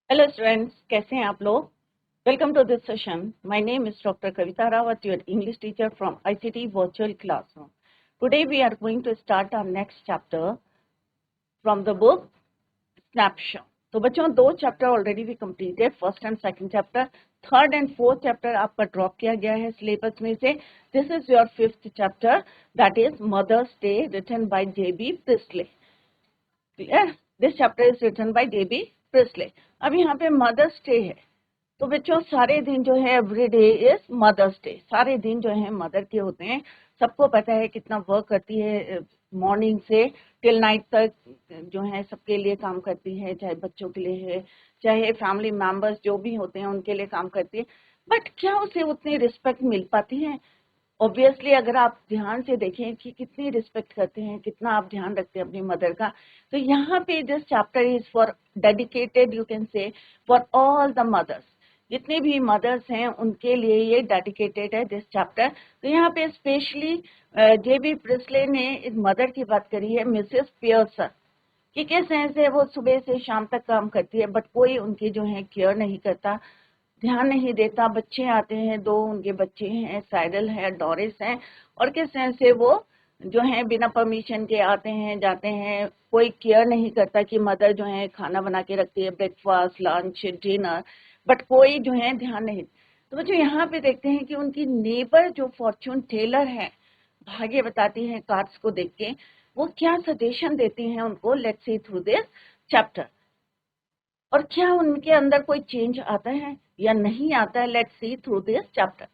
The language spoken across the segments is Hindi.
हेलो स्टूडेंट्स, कैसे हैं आप लोग। Welcome to this session. My name is doctor Kavita Rawat, your English teacher from ICT virtual classroom. Today we are going to start our next chapter from the book Snapshot. तो बच्चों, दो चैप्टर ऑलरेडी भी completed, first and second chapter. Third and fourth chapter आपका ड्रॉप किया गया है सिलेबस में से। This is your fifth chapter, that is Mother's Day, written by JB Presley. Clear? This chapter is written by JB Priestley. अब यहाँ पे मदर्स डे है, तो बच्चों सारे दिन जो है every day is Mother's Day. सारे दिन जो है मदर के होते हैं। सबको पता है कितना वर्क करती है, मॉर्निंग से टिल नाइट तक जो है सबके लिए काम करती है, चाहे बच्चों के लिए है, चाहे फैमिली मेंबर्स जो भी होते हैं उनके लिए काम करती है। बट क्या उसे उतनी रिस्पेक्ट मिल पाती है? ऑब्वियसली अगर आप ध्यान से देखें कि कितनी रिस्पेक्ट करते हैं, कितना आप ध्यान रखते हैं अपनी मदर का, तो यहाँ पे this chapter is for dedicated, you can say, for all the mothers. जितने भी मदर्स हैं उनके लिए ये डेडिकेटेड है दिस चैप्टर। तो यहाँ पे स्पेशली JB प्रिस्ले ने एक मदर की बात करी है, मिसेस पियर्सन, कि किस तरह से वो सुबह से शाम तक काम करती है, बट कोई उनकी जो है केयर नहीं करता, ध्यान नहीं देता। बच्चे आते हैं, दो उनके बच्चे हैं, साइडल है, डोरिस है, और किस तरह से वो जो है बिना परमिशन के आते हैं जाते हैं, कोई केयर नहीं करता कि मदर जो है खाना बना के रखती है, ब्रेकफास्ट, लंच, डिनर, बट कोई जो है ध्यान नहीं। तो बच्चों यहाँ पे देखते हैं कि उनकी नेबर जो फॉर्चून टेलर है, भाग्य बताती हैं कार्ड्स को देख के, वो क्या सजेशन देती हैं उनको। Let's see through this chapter. और क्या उनके अंदर कोई चेंज आता है या नहीं आता है? Let's see through this chapter.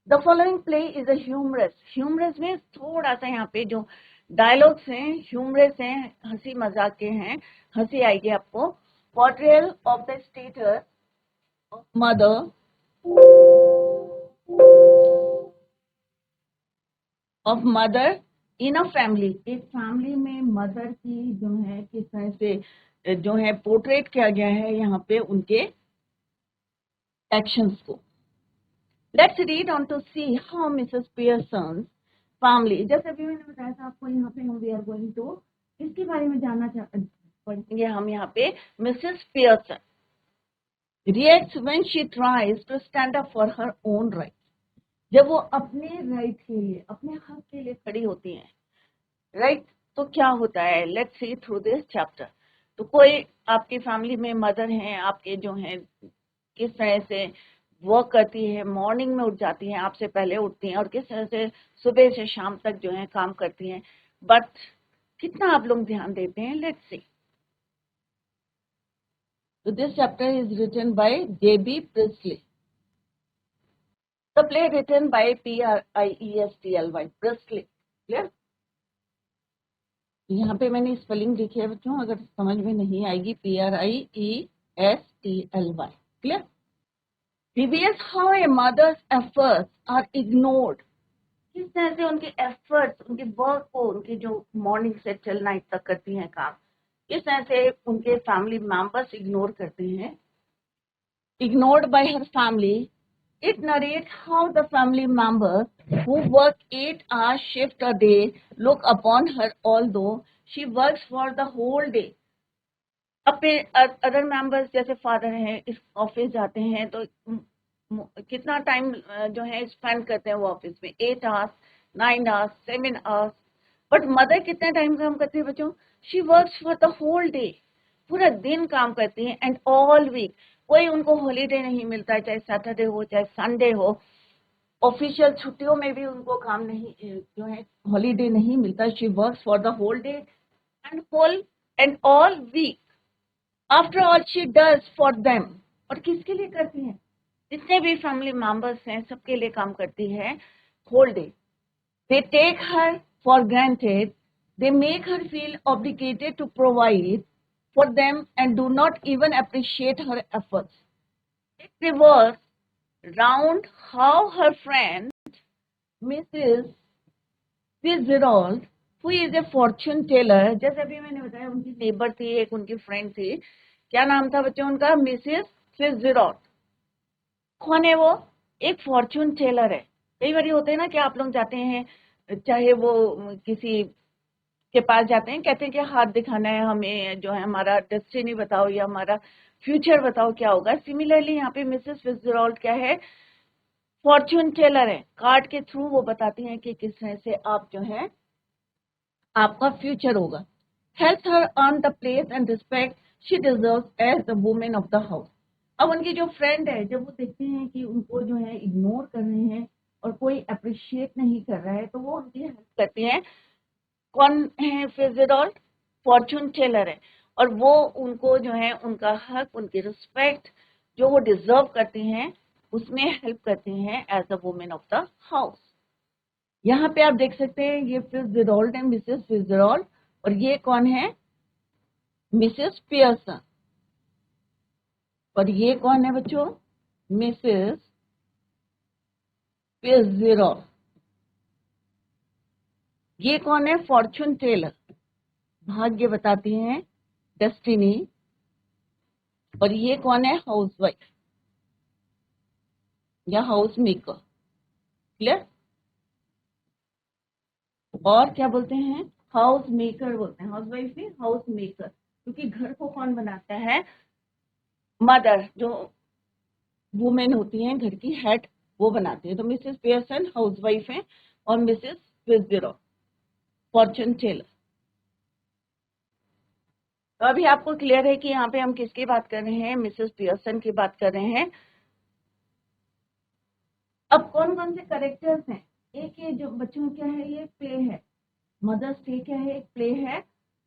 The following play is humorous. Humorous में थोड़ा सा यहाँ पे जो डायलॉग्स हैं ह्यूमरस हैं, हंसी मजाक के हैं, हंसी आएगी आपको। Portrayal of the status of mother in a family. एक फैमिली में मदर की जो है किस तरह से जो है पोर्ट्रेट किया गया है यहाँ पे उनके एक्शंस को। Let's read on to see how Mrs. Pearson's family, जैसे अभी मैंने बताया था आपको, यहाँ पे हम we are going to इसके बारे में जानना पढ़ेंगे हम यहाँ पे। Mrs Pearson reacts when she tries to stand up for her own rights। जब वो अपने राइट के लिए, अपने हक के लिए खड़ी होती हैं, राइट, तो क्या होता है? Let's see through this chapter. तो कोई आपकी फैमिली में मदर हैं आपके जो हैं, किस तरह से वर्क करती है, मॉर्निंग में उठ जाती हैं, आपसे पहले उठती हैं, और किस तरह से सुबह से शाम तक जो है काम करती हैं, बट कितना आप लोग ध्यान देते हैं? Let's see. तो this chapter is written by JB Priestley. The play written by PRIESTLY Priestley. Clear? यहाँ पे मैंने स्पेलिंग लिखी है बच्चों, अगर समझ में नहीं आएगी, PRIESTLY। Clear? Reveals how a mother's efforts are ignored. किस तरह से उनके एफर्ट्स, उनके वर्क को, उनकी जो मॉर्निंग से टिल नाइट तक करती हैं काम, किस तरह से उनके फैमिली मेंबर्स इग्नोर करते हैं। Ignored bye her family. It narrate how the family members who work 8 hour shift a day look upon her although she works for the whole day। अपने अदर मेंबर्स जैसे फादर हैं, इस ऑफिस जाते हैं तो कितना टाइम जो है स्पेंड करते हैं वो ऑफिस में, 8 hours, 9 hours, 7 hours. But mother कितना टाइम काम करती है बच्चों? She works for the whole day, पूरा दिन काम करती है, एंड ऑल वीक। कोई उनको हॉलीडे नहीं मिलता है, चाहे सैटरडे हो चाहे संडे हो। ऑफिशियल छुट्टियों में भी उनको काम नहीं, जो है हॉलीडे नहीं मिलता। She works for the whole day and all week. After all she does for them. और किसके लिए करती हैं? जितने भी फैमिली मेंबर्स हैं सबके लिए काम करती है whole day. They take her for granted, they make her feel obligated to provide for them and do not even appreciate her efforts. It reverse round how her friend Mrs Fitzgerald, who is a fortune teller, जैसे अभी मैंने बताया उनकी नेबर थी, एक उनकी फ्रेंड थी, क्या नाम था बच्चों उनका? Mrs Fitzgerald. कौन है वो? एक फॉर्चून टेलर है। कई बार होते हैं ना कि आप लोग जाते हैं, चाहे वो किसी के पास जाते हैं, कहते हैं कि हाथ दिखाना है हमें, जो है हमारा डेस्टिनी बताओ या हमारा फ्यूचर बताओ क्या होगा। सिमिलरली यहाँ पे मिसेस फिट्जजेराल्ड क्या है, फॉर्च्यून टेलर है। कार्ड के थ्रू वो बताती हैं कि किस तरह से आप जो है आपका फ्यूचर होगा। Help her earn the place and respect she deserves as the women of the house. अब उनकी जो फ्रेंड है, जब वो देखते हैं कि उनको जो है इग्नोर कर रहे हैं और कोई अप्रिशिएट नहीं कर रहा है, तो वो उनकी हेल्प करती हैं। कौन है फिट्जजेराल्ड? फॉर्च्यून टेलर है। और वो उनको जो है उनका हक, उनकी रिस्पेक्ट जो वो डिजर्व करती हैं, उसमें हेल्प करती हैं as a women of the house. यहाँ पे आप देख सकते हैं ये फिट्जजेराल्ड एंड मिसेस फिट्जजेराल्ड, और ये कौन है? Mrs Pearson. और ये कौन है बच्चों? मिसेस फिट्जजेराल्ड। ये कौन है? फॉर्च्यून टेलर, भाग्य बताती हैं, डेस्टिनी। और ये कौन है? हाउसवाइफ या हाउस मेकर। क्लियर? और क्या बोलते हैं? हाउस मेकर बोलते हैं। हाउसवाइफ भी हाउस मेकर, क्योंकि घर को कौन बनाता है? मदर, जो वुमेन होती हैं घर की हेड, वो बनाती है। तो मिसेस पियर्सन हाउसवाइफ है और मिसेस फिट्जजेराल्ड फॉर्च्यून टेलर। तो अभी आपको क्लियर है कि यहाँ पे हम किसकी बात कर रहे हैं? मिसेस पियर्सन की बात कर रहे हैं। अब कौन कौन से करेक्टर्स हैं? एक ये जो बच्चों क्या है, ये प्ले है, मदर्स डे क्या है, एक प्ले है।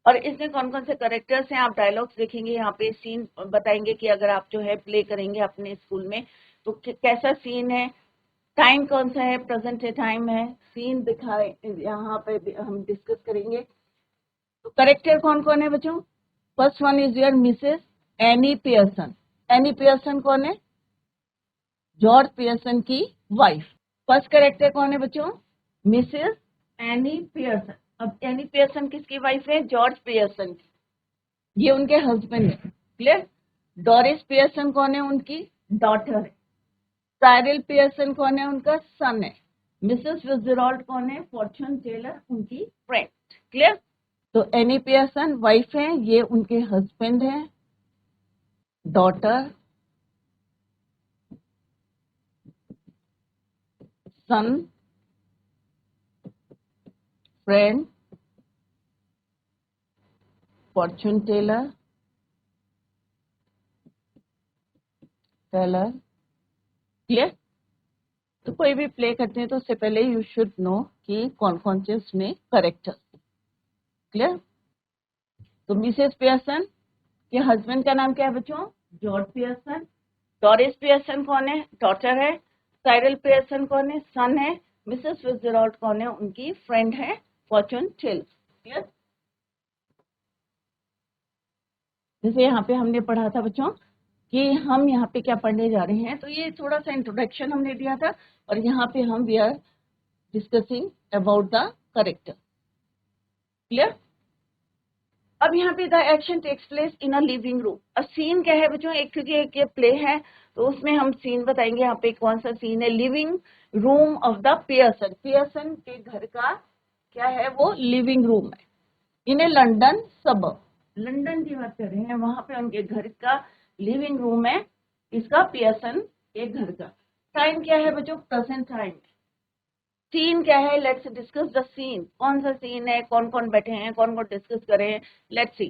और इसमें कौन कौन से करेक्टर्स हैं? आप डायलॉग्स देखेंगे, यहाँ पे सीन बताएंगे कि अगर आप जो है प्ले करेंगे अपने स्कूल में तो कैसा सीन है, टाइम कौन सा है, प्रेजेंट टाइम है, सीन दिखाए, यहाँ पे हम डिस्कस करेंगे। तो करेक्टर कौन कौन है बच्चों? First one is your Mrs any Pearson. Any Pearson कौन है? जॉर्ज पियर्सन की वाइफ। फर्स्ट करेक्टर कौन है बच्चों? Mrs any Pearson. अब एनी पियर्सन किसकी वाइफ है? जॉर्ज पियर्सन की, ये उनके हस्बैंड है। क्लियर? डोरिस पियर्सन कौन है? उनकी डॉटर है। साइरल पियर्सन कौन है? उनका सन है। मिसेस फिट्जजेराल्ड कौन है? फॉर्च्यून टेलर, उनकी फ्रेंड। क्लियर? तो एनी पियर्सन वाइफ है, ये उनके हस्बैंड है, daughter, son, friend, fortune teller, teller. Clear? तो कोई भी प्ले करते हैं तो उससे पहले यू शुड नो कि कौन कौन से उसमें करेक्टर्स। क्लियर? तो मिसेस पियर्सन के हस्बैंड का नाम क्या है बच्चों? George Pearson. डोरिस पियर्सन कौन है? डॉटर है। साइरल पियर्सन कौन है? सन है। मिसेस फिट्जजेराल्ड कौन है? उनकी फ्रेंड है, फॉर्च्यून टेलर। क्लियर? जैसे यहाँ पे हमने पढ़ा था बच्चों कि हम यहाँ पे क्या पढ़ने जा रहे हैं, तो ये थोड़ा सा इंट्रोडक्शन हमने दिया था, और यहाँ पे हम we are discussing about the character. Clear? अब यहाँ पे the action takes place in a living room. अब सीन क्या है बच्चों? एक, क्योंकि एक ये प्ले है तो उसमें हम सीन बताएंगे। यहाँ पे कौन सा सीन है? Living room of the Pearson. Pearson के घर का क्या है? वो लिविंग रूम है। इन ए लंदन सबर्ब, लंदन की बात कर रहे हैं, वहां पे उनके घर का लिविंग रूम है, इसका पियर्सन के घर का। टाइम क्या है बच्चों? Present time. सीन क्या है? Let's discuss the scene. कौन सा सीन है? कौन कौन बैठे हैं? कौन कौन डिस्कस करें? Let's see.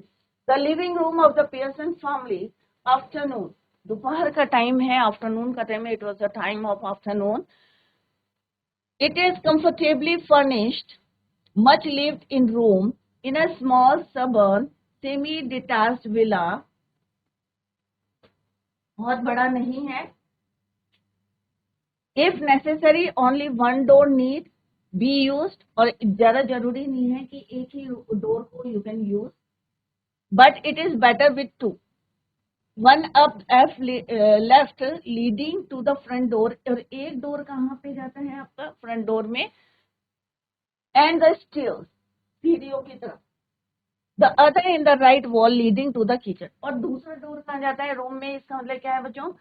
The living room of the Pearson family, afternoon, दोपहर का टाइम है, आफ्टरनून का टाइम है, it was the time of afternoon. It is comfortably furnished, much lived in room in a small suburban semi-detached villa। बहुत बड़ा नहीं है। If necessary only one door need be used, और ज्यादा जरूरी नहीं है कि एक ही डोर को you can use, but it is better with two, one up left leading to the front door, और एक डोर कहाँ पे जाता है आपका? फ्रंट डोर में, and the stairs, सीढ़ियों की तरफ, the other in the right wall leading to the kitchen. और दूसरा डोर कहाँ जाता है? रूम में। इसका मतलब क्या है बच्चों?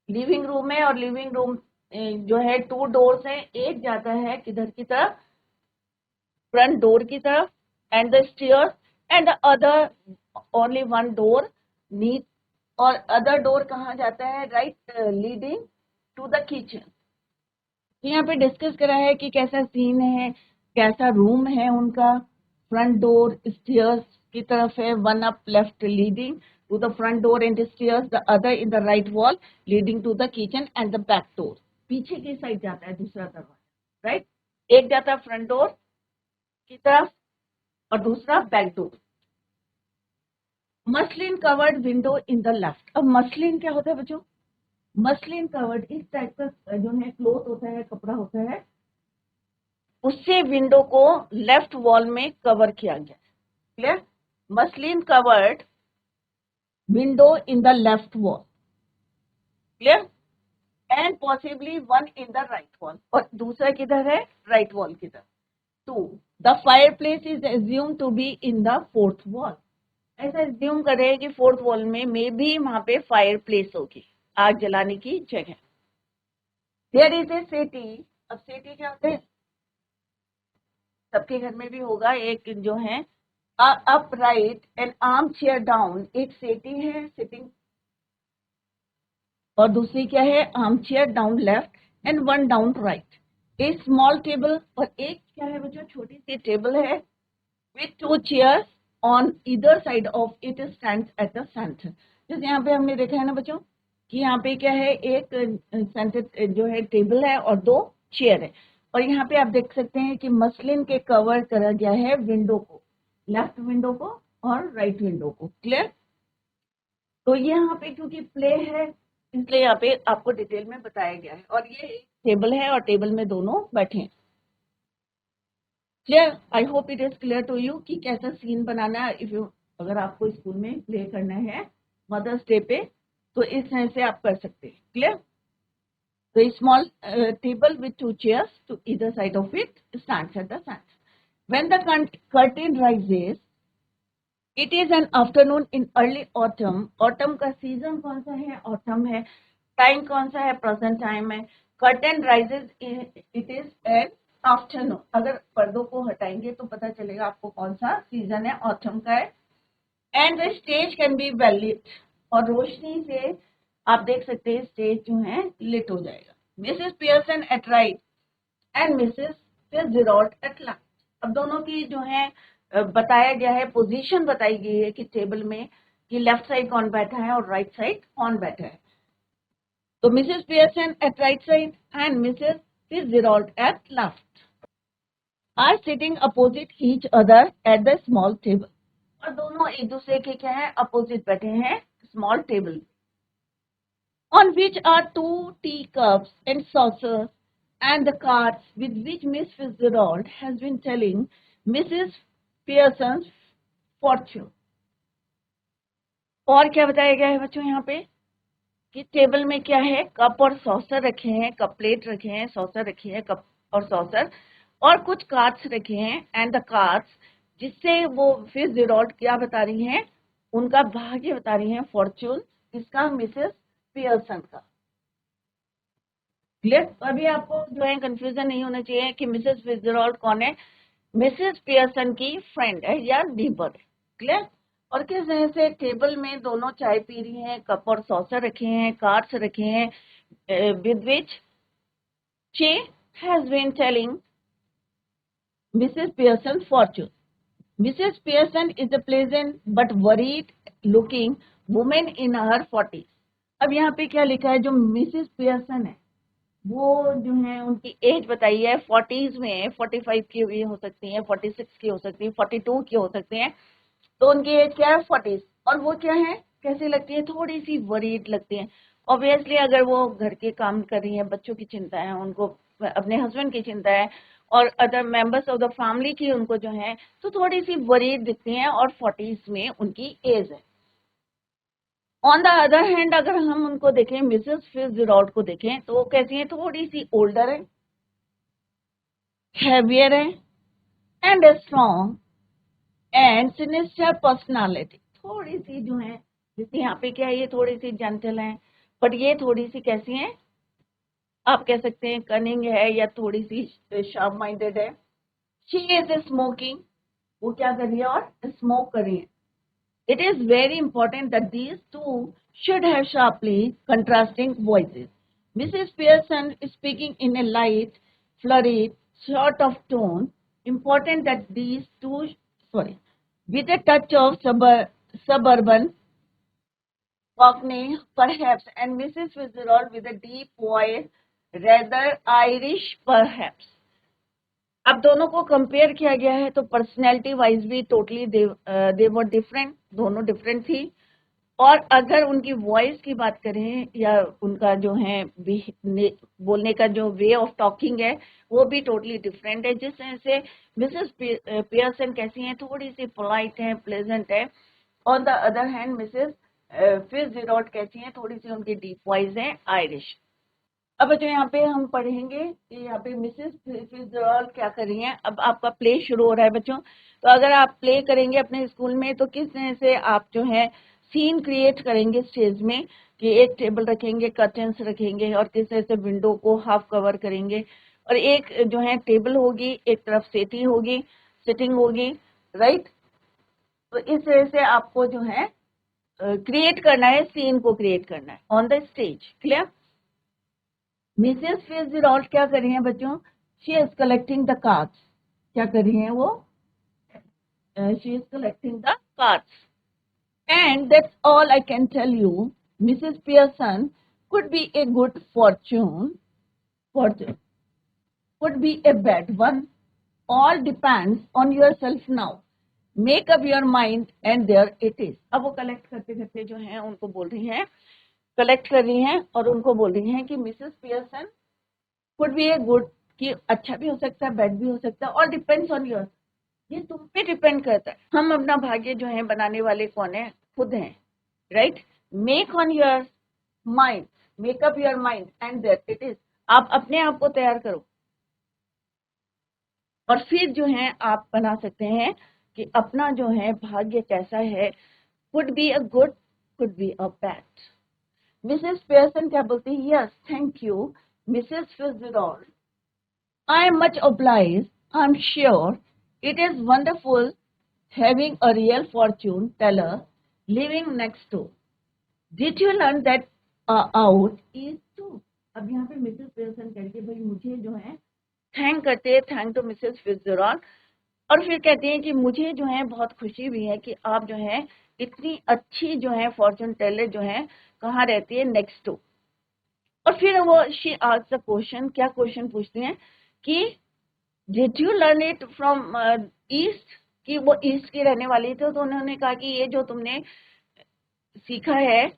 लिविंग रूम है, और लिविंग रूम जो है टू डोर्स है, एक जाता है किधर की तरफ? फ्रंट डोर की तरफ, and the stairs, and the other only one door need, और other door कहाँ जाता है? Right, leading to the kitchen. तो यहाँ पे डिस्कस करा है कि कैसा सीन है, कैसा रूम है उनका. फ्रंट डोर स्टेयर्स की तरफ है, one up left leading to the front door and stairs, the other in the right wall leading to the kitchen and the back door. पीछे की साइड जाता है दूसरा दरवाजा, राइट. एक जाता है फ्रंट डोर की तरफ और दूसरा back door. Muslin covered window in the left. अब मसलिन क्या होता है बच्चों? मसलिन कवर्ड इस टाइप का जो है क्लोथ होता है, कपड़ा होता है, उससे विंडो को लेफ्ट वॉल में कवर किया गया. Clear? Muslin covered window in the left wall. Clear? And possibly one in the right wall, और दूसरा किधर है? राइट वॉल की तरफ. 2. The fire place is assume to be in the fourth wall. ऐसा एज्यूम कर रहे हैं कि फोर्थ वॉल में मे भी वहां पे फायर प्लेस होगी, आग जलाने की जगह. देयर इज ए सेटी. अब सेटी क्या होते हैं? सबके घर में भी होगा. एक जो है upright and arm chair down, एक सेटी है सिटिंग, और दूसरी क्या है? Arm chair down left and one down right. A small table, और एक क्या है बच्चों? छोटी सी टेबल है with 2 chairs on either side of it stands at the centre. जैसे यहाँ पे हमने देखा है ना बच्चों कि यहाँ पे क्या है? एक सेंटर जो है टेबल है और 2 चेयर है. और यहाँ पे आप देख सकते हैं कि मसलिन के कवर करा गया है विंडो को, लेफ्ट विंडो को और राइट विंडो को. क्लियर? तो ये यहाँ पे क्योंकि प्ले है इसलिए यहाँ पे आपको डिटेल में बताया गया है. और ये टेबल है और टेबल में दोनों बैठे हैं. Clear? I hope it is clear to you कि कैसा सीन बनाना है. इफ यू अगर आपको स्कूल में प्ले करना है मदर्स डे पे तो इस तरह से आप कर सकते हैं. क्लियर? तो small table with 2 chairs to either side of it stands at the center. When the curtain rises, it is an afternoon in early autumn. Autumn का सीजन कौन सा है? autumn है. टाइम कौन सा है? present टाइम है. curtain rises, it is an afternoon. अगर पर्दों को हटाएंगे तो पता चलेगा आपको कौन सा सीजन है. autumn का है. And the stage can be well lit. और रोशनी से आप देख सकते हैं स्टेज जो है लिट हो जाएगा. Mrs Pearson at right and Mrs Fitzgerald at left. अब दोनों की जो है बताया गया है, पोजीशन बताई गई है कि टेबल में कि लेफ्ट साइड कौन बैठा है और राइट साइड कौन बैठा है. तो Mrs Pearson at right side and Mrs Fitzgerald at left are sitting opposite each other at the small table. और दोनों एक दूसरे के क्या है? अपोजिट बैठे हैं small table, on which are 2 teacups and saucers and the cards with which Miss Fitzgerald has been telling Mrs. Pearson's fortune. और क्या बताया गया है बच्चों यहाँ पे कि टेबल में क्या है? कप और सॉसर रखे हैं, कप प्लेट रखे हैं, सॉसर रखे हैं, कप और सॉसर, और कुछ कार्ड्स रखे हैं. एंड द कार्ड्स, जिससे वो फिट्जजेराल्ड क्या बता रही हैं? उनका भाग्य बता रही हैं. फॉर्च्यून किसका? मिसेस पियर्सन का. क्लियर? अभी आपको जो है कंफ्यूजन नहीं होना चाहिए कि मिसेस फिट्जजेराल्ड कौन है. मिसेस पियर्सन की फ्रेंड है या नेबर है. क्लियर? और किस तरह से टेबल में दोनों चाय पी रही हैं, कप और सॉसर रखे हैं, कार्ड्स रखे हैं, with which she has been telling Mrs Pearson fortune. Mrs Pearson is a pleasant but worried looking women in her 40s. अब यहाँ पे क्या लिखा है? जो मिसेस पियर्सन है वो जो है उनकी एज बताई है 40s में. 45 की भी हो सकती है, 46 की हो सकती है, 42 की हो सकती है. तो उनकी एज क्या है? 40s. और वो क्या है? कैसी लगती है? थोड़ी सी वरीड लगती है. ऑब्वियसली अगर वो घर के काम कर रही है, बच्चों की चिंता है उनको, अपने हस्बैंड की चिंता है और other members of the family की उनको जो है, तो थोड़ी सी वरीड दिखती हैं और 40s में उनकी एज है. ऑन द अदर हैंड अगर हम उनको देखें, मिसेस फिट्जजेराल्ड को देखें तो वो कैसी है? थोड़ी सी ओल्डर है, हैवियर है, and strong and sinister personality. थोड़ी सी जो है, जैसे यहाँ पे क्या है, ये थोड़ी सी जेंटल है, बट ये थोड़ी सी कैसी है? आप कह सकते हैं कनिंग है या थोड़ी सी शार्प माइंडेड है. शी इज स्मोकिंग वो क्या कर रही है और स्मोक कर रही है. It is very important that these two should have sharply contrasting voices. Mrs. Pearson is speaking in a light, flurried sort of tone. Important that these two, with a touch of suburban Cockney, perhaps, and Mrs. Fitzgerald with a deep voice, rather Irish, perhaps. अब दोनों को कंपेयर किया गया है तो पर्सनैलिटी वाइज भी टोटली दे वर डिफरेंट, दोनों डिफरेंट थी. और अगर उनकी वॉइस की बात करें या उनका जो है बोलने का जो वे ऑफ टॉकिंग है वो भी टोटली डिफरेंट है. जिस तरह से मिसेस पियर्सन कैसी हैं, थोड़ी सी पोलाइट है, प्लेजेंट है. On the other hand Mrs Fitzgerald कैसी हैं, थोड़ी सी उनकी डीप वॉइस है, आयरिश. अब बच्चों यहाँ पे हम पढ़ेंगे कि यहाँ पे मिसेस फिट्जजेराल्ड क्या कर रही हैं. अब आपका प्ले शुरू हो रहा है बच्चों. तो अगर आप प्ले करेंगे अपने स्कूल में तो किस तरह से आप जो है सीन क्रिएट करेंगे स्टेज में, कि एक टेबल रखेंगे, कर्टन्स रखेंगे और किस तरह से विंडो को हाफ कवर करेंगे, और एक जो है टेबल होगी, एक तरफ सिटिंग होगी, राइट. तो इस तरह से आपको जो है क्रिएट करना है, सीन को क्रिएट करना है on the stage. Clear. Mrs Fitzgerald क्या कर रही हैं बच्चों, she is collecting the cards. क्या कर रही हैं वो, she is collecting the cards. And that's all I can tell you. Mrs Pearson could be a good fortune, could be a bad one. All depends on yourself now. Make up your mind and there it is. अब वो कलेक्ट करते करते जो है उनको बोल रही हैं, कलेक्ट कर रही हैं और उनको बोल रही हैं कि Mrs Pearson could be a good, कि अच्छा भी हो सकता है, बैड भी हो सकता है, और डिपेंड्स ऑन योर, ये तुम पे डिपेंड करता है. हम अपना भाग्य जो है बनाने वाले कौन है, खुद हैं, right. Make on your mind, make up your mind and that it is. आप अपने आप को तैयार करो और फिर जो है आप बना सकते हैं कि अपना जो है भाग्य कैसा है. Could be a good, could be a bad. Mrs Pearson क्या बोलती है, yes thank you Mrs Fitzgerald, I am much obliged. I am sure it is wonderful having a real fortune teller living next door. Did you learn that out is too? अब यहाँ पे मिसेस पियर्सन कहती है भाई मुझे जो है थैंक करते हैं, थैंक टू मिसेस फिट्जजेराल्ड. और फिर कहते हैं कि मुझे जो है बहुत खुशी भी है कि आप जो है इतनी अच्छी जो है फॉर्चून टेलर जो है कहाँ रहती है, नेक्स्ट डोर. और फिर वो शी आस्क्स द क्वेश्चन, क्या क्वेश्चन पूछती हैं कि did you learn it from east, कि वो ईस्ट की रहने वाली थी. तो उन्होंने कहा कि ये जो तुमने सीखा है,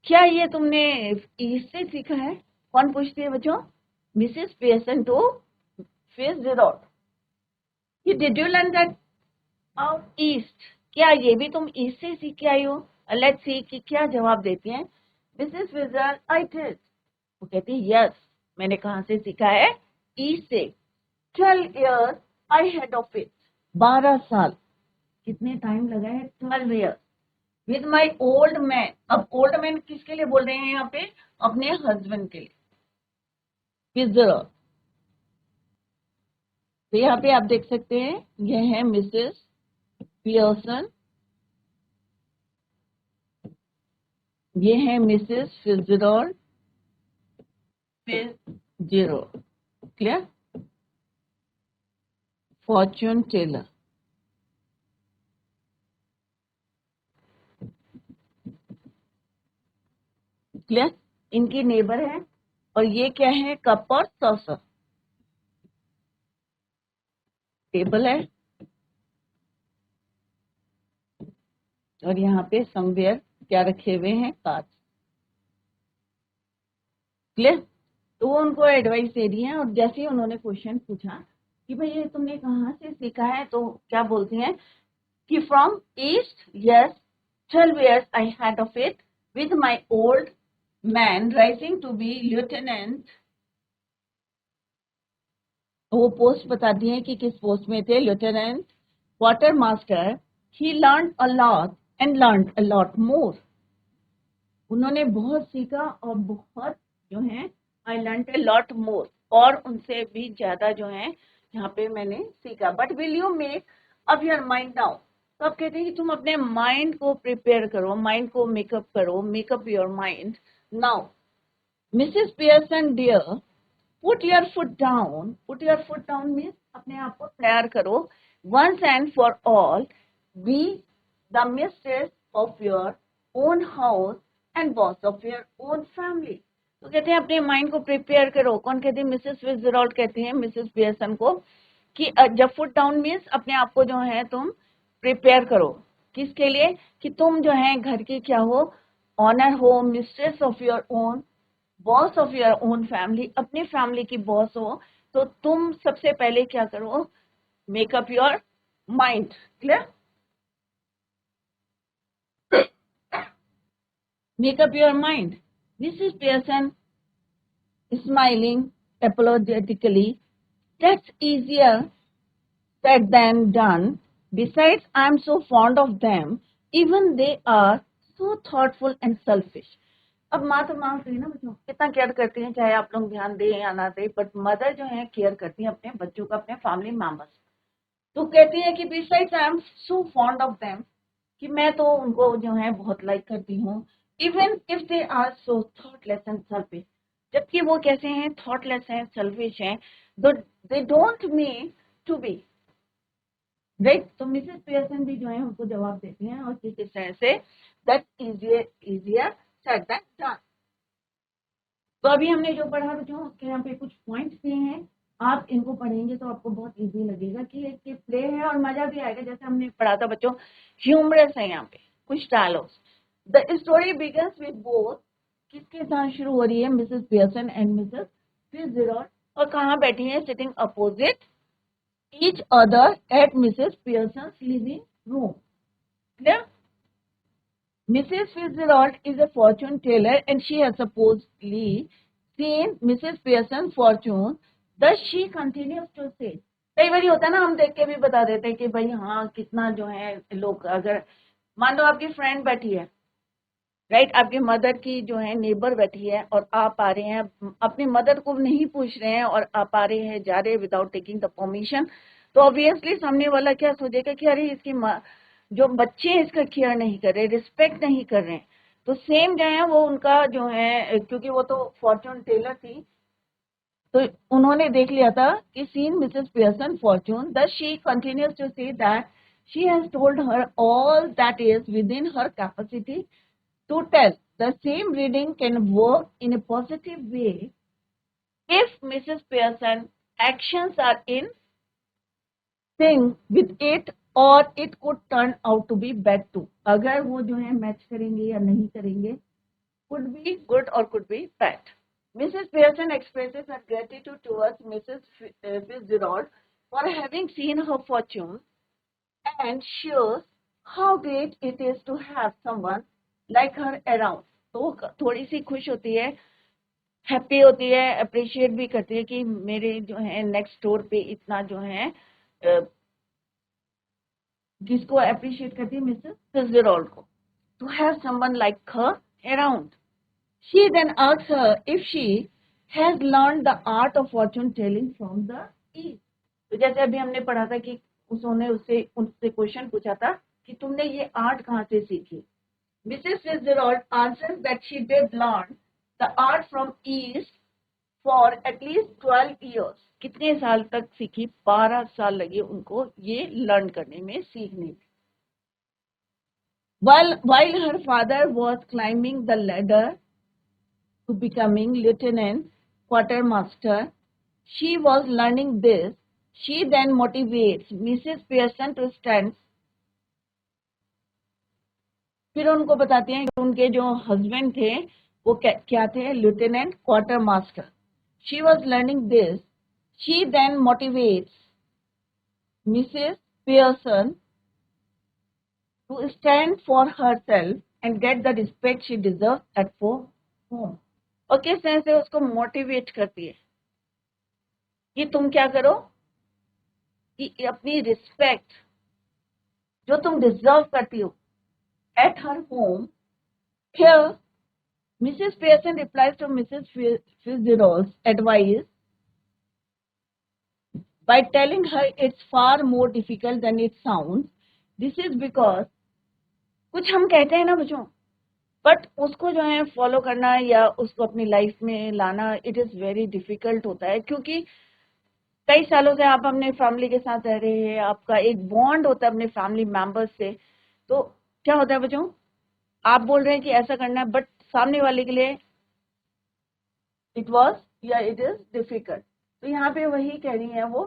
क्या ये तुमने ईस्ट से सीखा है. कौन पूछती है बच्चों, मिसेस पियर्सन टू फिट्जजेराल्ड कि did you learn that out east, क्या ये भी तुम ईस्ट से सीख के आई हो. लेट्स सी कि क्या जवाब देती हैं मिसेस फिट्जजेराल्ड. I did. वो कहती है यस, मैंने कहाँ से सीखा है, ईस्ट से. 12 years I had of it. 12 साल. कितने टाइम लगा है, 12 years. With my old man. अब ओल्ड मैन किसके लिए बोल रहे हैं यहाँ पे, अपने हस्बैंड के लिए, फिट्जजेराल्ड. तो यहाँ पे आप देख सकते हैं यह है मिसेस पियर्सन, ये है Mrs Fitzgerald. Clear. Fortune teller. Clear. इनकी नेबर है और ये क्या है, कप और सॉसर. टेबल है और यहाँ पे समवेयर क्या रखे हुए हैं, कार्ड्स. क्लियर. तो वो उनको एडवाइस दे रही है. और जैसे ही उन्होंने क्वेश्चन पूछा कि भाई ये तुमने कहाँ से सीखा है, तो क्या बोलती हैं कि from east. Yes 12 years I had of it with my old man rising to be lieutenant. वो पोस्ट बताती हैं कि किस पोस्ट में थे, lieutenant quarter master. He learn a lot and learn a lot more. उन्होंने बहुत सीखा और बहुत जो है, I learn a lot more, और उनसे भी ज्यादा जो है यहाँ पे मैंने सीखा. But will you make of your mind now. तो अब कहते हैं कि तुम अपने माइंड को प्रिपेयर करो, माइंड को मेकअप करो, makeup your mind now. Mrs Pearson dear, put your foot down. Put your foot down means अपने आप को तैयार करो. Once and for all, be the mistress of your own house and boss of your own family. तो कहते हैं अपने माइंड को प्रिपेयर करो. कौन कहते हैं? मिसेस फिट्जजेराल्ड कहती हैं मिसेस पियर्सन को कि जब फुट डाउन मीन्स अपने आप को जो है तुम प्रिपेयर करो. किसके लिए? कि तुम जो है घर की क्या हो? ऑनर हो, mistress of your own, boss of your own family, अपनी फैमिली की बॉस हो. तो तुम सबसे पहले क्या करो? Makeup your mind. Clear? Makeup your mind. Mrs Pearson smiling apologetically. That's easier said than done. Besides, I'm so fond of them. Even they are so thoughtful and selfish. अब माँ तो माँ होती है ना बच्चों, कितना केयर करती हैं, चाहे आप लोग ध्यान दें या ना दें, बट मदर जो है केयर करती हैं अपने बच्चों का, अपने फैमिली मेंबर्स. तो कहती है कि besides I am so fond of them, कि मैं तो उनको जो है बहुत लाइक करती हूँ. Even if they are so thoughtless and selfish, जबकि वो कैसे हैं? थॉटलेस हैं, सेल्फिश हैं. They don't mean to be. Right? तो मिसेस पियर्सन भी जो है उनको जवाब देती हैं और किस तरह से, that easier said then done. तो अभी हमने जो पढ़ा बच्चों, उसके यहाँ पे कुछ पॉइंट्स दिए हैं. आप इनको पढ़ेंगे तो आपको बहुत इजी लगेगा कि ये प्ले है और मजा भी आएगा. जैसे हमने पढ़ा था बच्चों, ह्यूमरस है यहाँ पे कुछ dialogues. The story begins with both. किसके साथ शुरू हो रही है? Mrs Pearson and Mrs Fitzgerald. और कहाँ बैठी है? Sitting opposite each other at Mrs. Pearson's living room. Clear? Mrs. Fitzgerald is a fortune teller and she has supposedly seen Mrs. Pearson's fortune. Thus she continues to say. कई बार होता है ना, हम देख के भी बता देते हैं कि भाई हाँ कितना जो है लोग. अगर मान लो आपकी फ्रेंड बैठी है, राइट, आपकी मदर की जो है नेबर बैठी है और आप आ रहे हैं, अपनी मदर को नहीं पूछ रहे हैं और आप आ रहे हैं, जा रहे हैं विदाउट टेकिंग द परमिशन, तो ऑब्वियसली सामने वाला क्या सोचेगा कि अरे इसकी जो बच्चे हैं इसका केयर नहीं कर रहे, रिस्पेक्ट नहीं कर रहे हैं. तो सेम जो है वो उनका जो है, क्योंकि वो तो फॉर्च्यून टेलर थी, तो उन्होंने देख लिया था कि scene Mrs Pearson fortune. The she continues to say that she has told her all that is within her capacity to tell. The same reading can work in a positive way if Mrs. Pearson's actions are in sync with it, or it could turn out to be bad too. अगर वो जो है मैच करेंगे या नहीं करेंगे, could be good or could be bad. Mrs. Pearson expresses her gratitude towards Mrs. Fitzgerald for having seen her fortune and shows how great it is to have someone like her around. तो थोड़ी सी खुश होती है, हैप्पी होती है, अप्रिशिएट भी करती है कि मेरे जो है नेक्स्ट डोर पे इतना जो है, किसको अप्रिशिएट करती है? मिसेस फिट्जजेराल्ड को. To have someone like her around. She then asks her if she has learned the art of fortune telling from the east. तो जैसे अभी हमने पढ़ा था कि उसने उससे क्वेश्चन पूछा था कि तुमने ये आर्ट कहाँ से सीखी. Mrs. Fitzgerald answers that she did learn the art from East for at least 12 years. कितने साल तक सीखी? 12 साल लगे उनको ये लर्न करने में, सीखने में. While her father was climbing the ladder to becoming lieutenant quartermaster, she was learning this. She then motivates Mrs. Pearson to stand. फिर उनको बताते हैं कि उनके जो हस्बैंड थे वो क्या थे? Lieutenant quarter master. She was learning this. She then motivates Mrs Pearson to stand for herself and get the respect she deserve at home. और किस तरह से उसको मोटिवेट करती है कि तुम क्या करो कि अपनी रिस्पेक्ट जो तुम डिजर्व करती हो at her home. Here, Mrs. Pearson replies to Mrs. Fitzgerald's advice by telling her it's far more difficult than it sounds. This is because कुछ हम कहते हैं ना बच्चों, बट उसको जो है फॉलो करना या उसको अपनी लाइफ में लाना इट इज वेरी डिफिकल्ट होता है, क्योंकि कई सालों से आप अपने फैमिली के साथ रह रहे हैं, आपका एक बॉन्ड होता है अपने फैमिली मेंबर्स से। तो क्या होता है बच्चों, आप बोल रहे हैं कि ऐसा करना है, बट सामने वाले के लिए इट वॉज या इट इज डिफिकल्ट। तो यहाँ पे वही कह रही है वो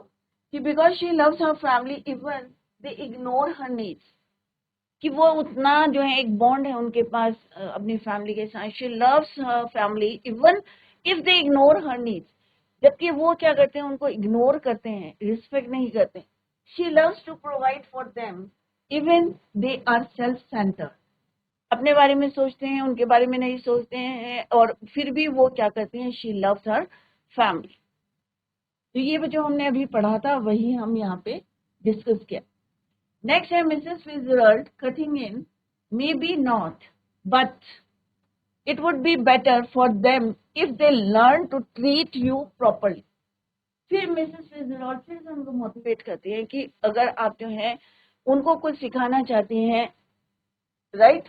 कि because she loves her family even they ignore her needs, कि वो उतना जो है एक बॉन्ड है उनके पास अपनी फैमिली के साथ। She loves her family even if they ignore her needs, जबकि वो क्या करते हैं, उनको इग्नोर करते हैं, रिस्पेक्ट नहीं करते। She loves to provide for them even they are self centred, अपने बारे में सोचते हैं, उनके बारे में नहीं सोचते हैं, और फिर भी वो क्या करते हैं, शी लव्स हर फैमिली। तो ये जो हमने अभी पढ़ा था वही हम यहाँ पे डिस्कस किया। नेक्स्ट है Mrs फिtzgerald cutting in, maybe not, but it would be better for them if they learn to treat you properly. फिर मिसेस फिtzgerald फिर से उनको मोटिवेट करती है कि अगर आप जो है उनको कुछ सिखाना चाहती हैं, right,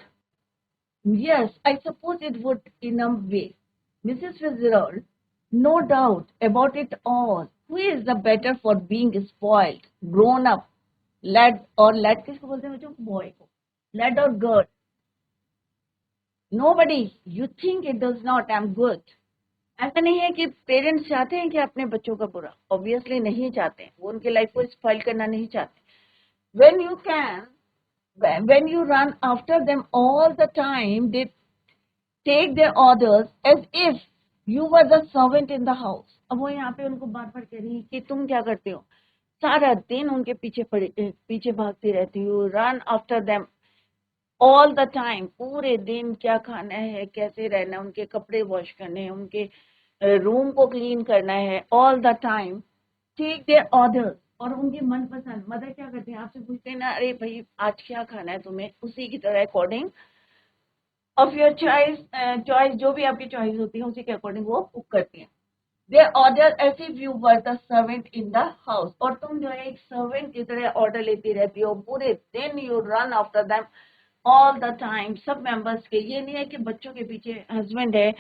yes, I suppose it would in a way. Mrs. Fitzgerald, no doubt about it all. Who is the better for being spoiled, grown up, lad or lad किसको बोलते हैं बच्चों, बॉय को, lad or girl? Nobody. You think it does not. I'm good. ऐसा नहीं है कि पेरेंट्स चाहते हैं कि अपने बच्चों का बुरा, ऑब्वियसली नहीं चाहते हैं, वो उनके लाइफ को स्पॉइल करना नहीं चाहते। when you run after them all the time, they take their orders as if you were the servant in the house. अब वो यहाँ पे उनको बार बार कह रही है कि तुम क्या करते हो, सारा दिन उनके पीछे भागती रहती हो, run after them all the time, पूरे दिन क्या खाना है, कैसे रहना है, उनके कपड़े वॉश करने हैं, उनके रूम को क्लीन करना है, all the time take their orders, और उनके मनपसंद। मदर क्या करते हैं, आपसे पूछते हैं ना, अरे भाई आज क्या खाना है तुम्हें, उसी की तरह अकॉर्डिंग ऑफ योर चॉइस जो भी आपकी चॉइस होती है उसी के अकॉर्डिंग वो कुक करती हैं। They order as if you were the servant in the house, और तुम जो है एक सर्वेंट की तरह ऑर्डर लेती रहती हो पूरे दिन, you run after them all the time, सब मेंबर्स के। ये नहीं है कि बच्चों के पीछे, हस्बैंड है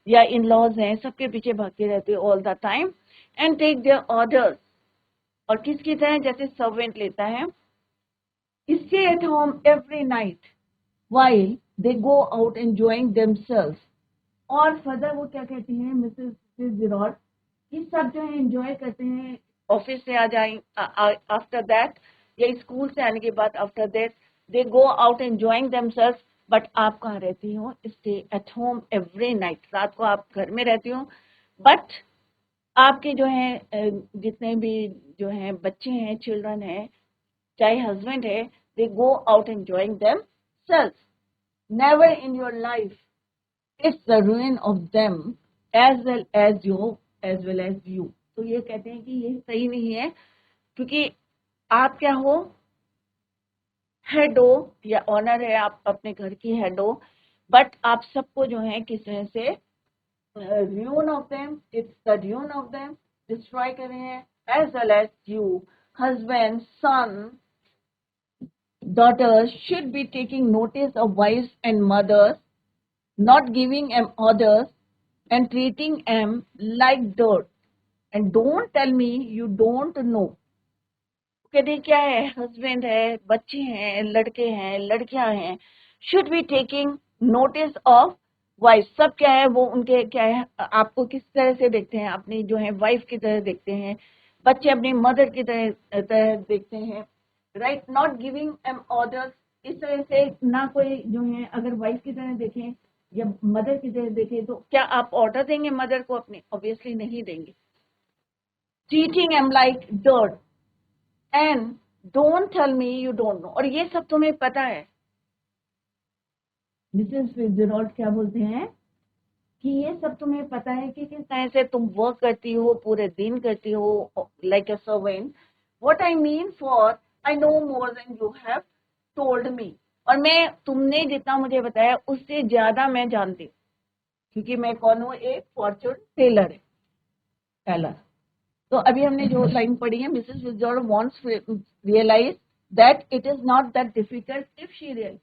या इन लॉज हैं, सबके पीछे भागती रहती हो all the time, and take their order, और किसकी तरह, जैसे सर्वेंट लेता है। Stay at home every night while they go out enjoying themselves. और फर्दर वो क्या कहती हैं मिसेस फिtzgerald, कि सब जो है एंजॉय करते हैं, ऑफिस से आ जाए आफ्टर दैट, या स्कूल से आने के बाद after that they go out enjoying themselves, but आप कहाँ रहती हो, stay at home every night, रात को आप घर में रहती हो, बट आपके जो है जितने भी जो है बच्चे हैं, चिल्ड्रन है, चाहे हस्बैंड है, they go out enjoying themselves. Never in your life it's the ruin of them as well as you. तो ये कहते हैं कि ये सही नहीं है, क्योंकि आप क्या हो, हेड हो या ऑनर है, आप अपने घर की हेड हो, बट आप सबको जो है किस तरह से ruin of them, it's the ruin of them, destroy कर रहे हैं, as well as you, husband, son, daughters should be taking notice of wives and mothers, not giving them orders and treating them like dirt. And don't tell me you don't know. कहते क्या है, हस्बैंड है, बच्चे हैं, लड़के हैं, लड़कियां हैं, should be taking notice of wife. सब क्या है, वो उनके क्या है, आपको किस तरह से देखते हैं, अपनी जो है वाइफ की तरह देखते हैं, बच्चे अपनी मदर की तरह देखते हैं, right, not giving M orders, इस तरह से ना कोई जो है अगर वाइफ की तरह देखें या मदर की तरह देखें, तो क्या आप ऑर्डर देंगे मदर को अपने, ऑब्वियसली नहीं देंगे। Treating am like dirt and don't tell me you don't know, और ये सब तुम्हें पता है। मिसेस फिtzgerald क्या बोलते हैं कि ये सब तुम्हें पता है कि किस तरह से तुम वर्क करती हो, पूरे दिन करती हो, like a servant. What I mean for I know more than you have told me, और मैं तुमने जितना मुझे बताया उससे ज्यादा मैं जानती हूँ, क्योंकि मैं कौन हूँ, एक फॉर्चून टेलर है, टेलर। तो अभी हमने जो लाइन पढ़ी है, Mrs Fitzgerald wants realise that it is not that difficult if she real.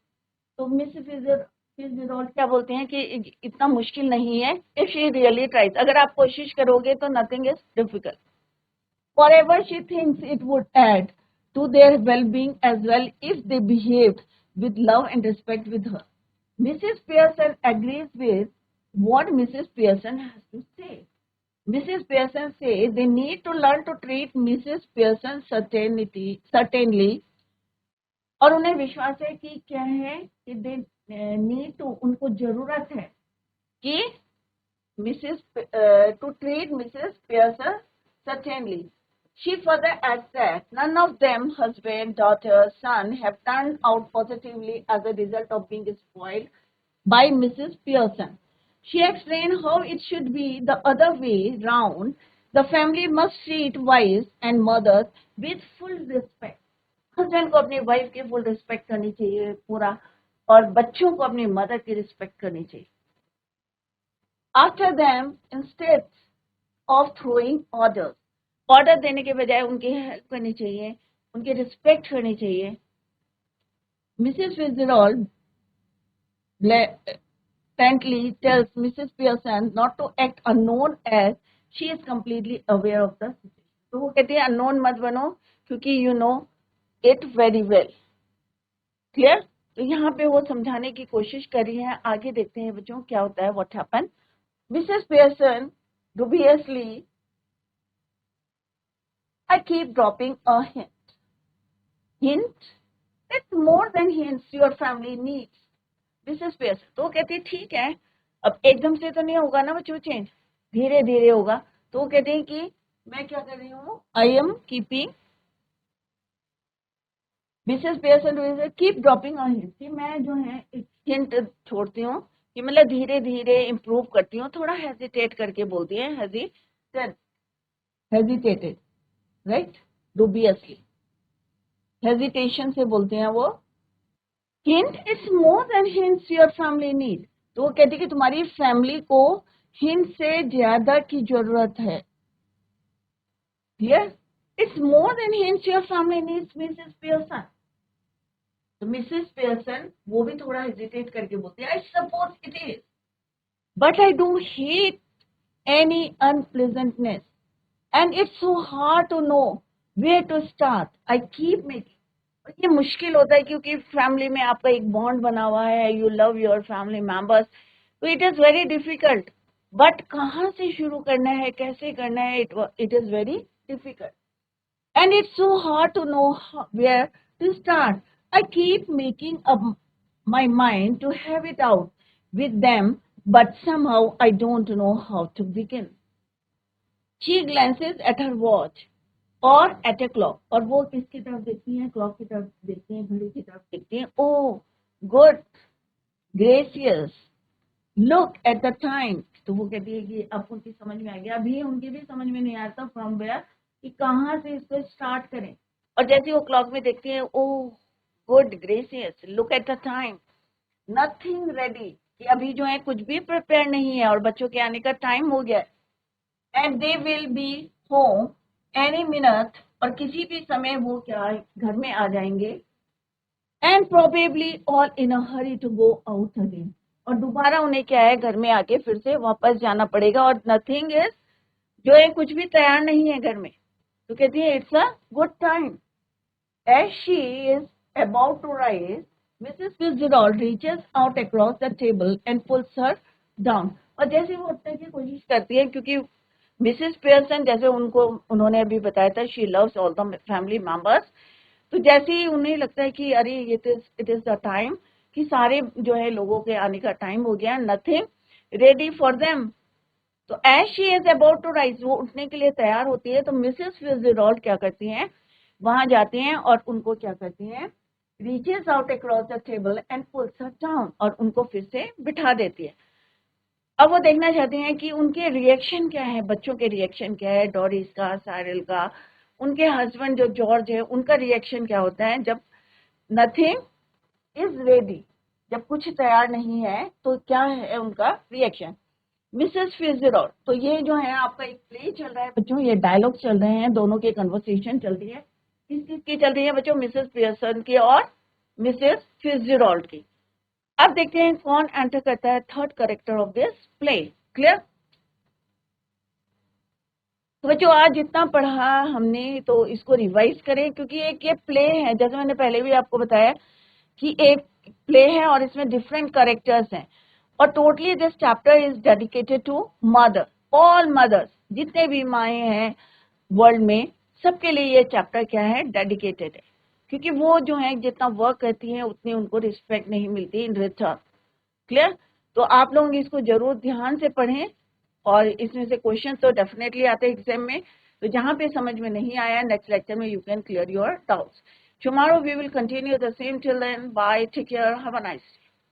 तो मिसेस फिट्जजेराल्ड क्या बोलते हैं कि इतना मुश्किल नहीं है इफ शी रियली ट्राइज, अगर आप कोशिश करोगे तो nothing is difficult. Forever she thinks it would add to their well-being as well if they behaved with love and respect with her. Mrs. Pearson agrees with what Mrs. Pearson has to say. Mrs. Pearson says they need to learn to treat Mrs. Pearson certainly, और उन्हें विश्वास है कि क्या है कि they need to, उनको जरूरत है कि to treat Mrs. Pearson certainly. She further adds that none of them, husband, daughter, son, have turned out positively as a result of being spoiled by Mrs. Pearson. She explained how it should be the other way round. The family must treat wives and mothers with full respect. Husband को अपनी वाइफ की फुल रिस्पेक्ट करनी चाहिए पूरा, और बच्चों को अपनी मदर की रिस्पेक्ट करनी चाहिए. After them instead of throwing orders, order देने के बजाय उनकी हेल्प करनी चाहिए, उनकी रिस्पेक्ट करनी चाहिए. Mrs Fitzgerald blatantly tells Mrs. Pearson not to act unknown as she is completely aware of the situation. तो वो कहती है अननोन मत बनो क्योंकि you know it very well. Clear? तो यहाँ पे वो समझाने की कोशिश कर रही है. आगे देखते हैं बच्चों क्या होता है. What happen? Mrs Pearson dubiously, I keep dropping a hint. Hint? It's more than hints your family needs. Mrs Pearson तो कहती है ठीक है, अब एकदम से तो नहीं होगा ना बच्चों चेंज, धीरे धीरे होगा. तो वो कहते हैं कि मैं क्या कर रही हूँ, I am keeping, Mrs Pearson keep dropping a hint, कि मैं जो है एक हिंट छोड़ती हूँ, कि मतलब धीरे धीरे इम्प्रूव करती हूँ. थोड़ा हेजिटेट करके बोलती है, हेजिटेटेड, राइट, डूबियसली, हेजिटेशन से बोलते हैं वो. Hint it's more than hints your family need. तो वो कहती है कि तुम्हारी फैमिली को हिंट से ज्यादा की जरूरत है. Clear? It's more than hints your family needs Mrs Pearson. तो मिसेस पियर्सन वो भी थोड़ा हेजिटेट करके बोलती है, I suppose it is, but I do hate any unpleasantness and it's so hard to know where to start. I keep making. ये मुश्किल होता है क्योंकि फैमिली में आपका एक बॉन्ड बना हुआ है, you love your family members, तो it is very difficult. But कहाँ से शुरू करना है, कैसे करना है, it is very difficult. And it's so hard to know where to start. I keep making up my mind to have it out with them, but somehow I don't know how to begin. She glances at her watch or at a clock. और वो किसकी तरफ देखती हैं, क्लॉक की तरफ देखती हैं, घड़ी की तरफ देखती हैं. Oh, good gracious, look at the time. तो वो कहती है कि अब उनकी समझ में आ गया. अभी उनकी भी समझ में नहीं आता फ्रॉम वेयर, कि कहाँ से इसको स्टार्ट करें. और जैसे वो क्लॉक में देखती है, oh good gracious, look at the time, nothing ready, कि अभी जो है कुछ भी प्रिपेयर नहीं है और बच्चों के आने का टाइम हो गया. And they will be home any minute, और किसी भी समय वो क्या घर में आ जाएंगे. And probably all in a hurry to go out again, और दोबारा उन्हें क्या है घर में आके फिर से वापस जाना पड़ेगा. और नथिंग इज, जो है कुछ भी तैयार नहीं है घर में. तो कहती है it's a good time. As she is about to rise, Mrs. Fitzgerald reaches out across the table and pulls her down. और जैसे वो उठने की कोशिश करती है, क्योंकि मिसेस पियर्सन जैसे उन्होंने अभी बताया था, she loves all the family members. तो जैसे ही उन्हें लगता है कि अरे इट इज द टाइम, कि सारे जो है लोगों के आने का टाइम हो गया, नथिंग रेडी फॉर देम. तो as she is about to rise, वो उठने के लिए तैयार होती है. तो मिसेस फिट्जजेराल्ड क्या करती हैं, वहां जाती हैं और उनको क्या करती हैं, reaches out across the table and pulls her down, और उनको फिर से बिठा देती है. अब वो देखना चाहते हैं कि उनके रिएक्शन क्या है, बच्चों के रिएक्शन क्या है, डोरिस का, साइरल का, उनके हस्बैंड जो जॉर्ज है उनका रिएक्शन क्या होता है जब नथिंग इज रेडी, जब कुछ तैयार नहीं है तो क्या है उनका रिएक्शन. मिसेस फिजरॉल, तो ये जो है आपका एक प्ले चल रहा है बच्चों, ये डायलॉग चल रहे हैं, दोनों की कन्वर्सेशन चल रही है। किस चीज की चल रही है बच्चों? मिसेस पियर्सन की और मिसेस फिजरॉल की। अब देखते हैं कौन एंटर करता है third character of this play. Clear? तो बच्चों आज जितना पढ़ा हमने तो इसको रिवाइज करें, क्योंकि एक ये प्ले है, जैसे मैंने पहले भी आपको बताया कि एक प्ले है और इसमें डिफरेंट कैरेक्टर्स हैं, और totally this chapter is dedicated to mother, all mothers, जितने भी माएँ हैं वर्ल्ड में, सबके लिए ये चैप्टर क्या है? डेडिकेटेड है, क्योंकि वो जो है जितना वर्क करती हैं उतनी उनको रिस्पेक्ट नहीं मिलती इन रिटर्न। क्लियर? तो आप लोग इसको जरूर ध्यान से पढ़ें, और इसमें से क्वेश्चन तो डेफिनेटली आते हैं एग्जाम में। तो जहां पे समझ में नहीं आया नेक्स्ट लेक्चर में you can clear your doubts. Tomorrow we will continue the same. Till then bye, take care, have a nice